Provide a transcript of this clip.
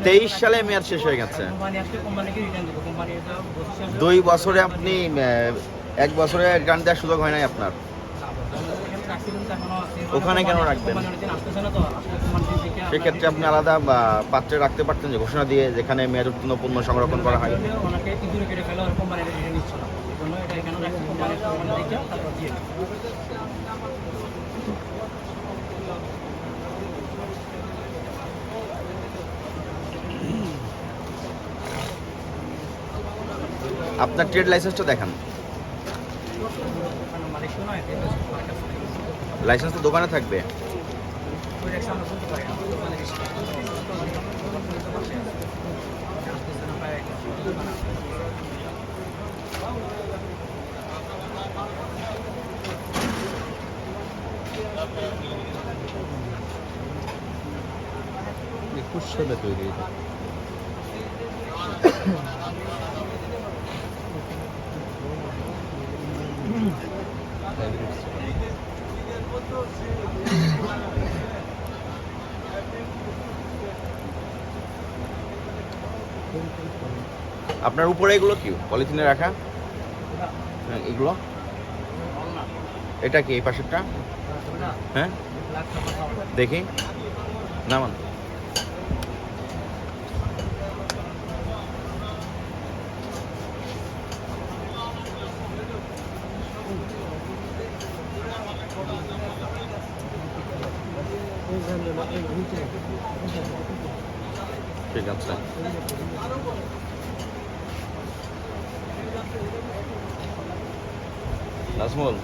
23 সালে মেয়াদ শেষ হয়ে গেছে। 2 বছরে আপনি 1 বছরে রিটার্ন দেওয়ার সুযোগ হয় নাই আপনার। ওখানে কেন রাখবেন? সেক্ষেত্রে আপনি আলাদা পাত্রে রাখতে পারতেন, যে ঘোষণা দিয়ে যেখানে মেয়াদ উত্তীর্ণ পণ্য সংরক্ষণ করা হয়। আপনার ট্রেড লাইসেন্সটা দেখান। লাইসেন্স তো দোকানে থাকবে। তৈরি আপনার উপরে এগুলো কি পলিথিনে রাখা? এগুলো এটা কি এই পাশেরটা? হ্যাঁ দেখি নামান। ঠিক আছে। নাজমুল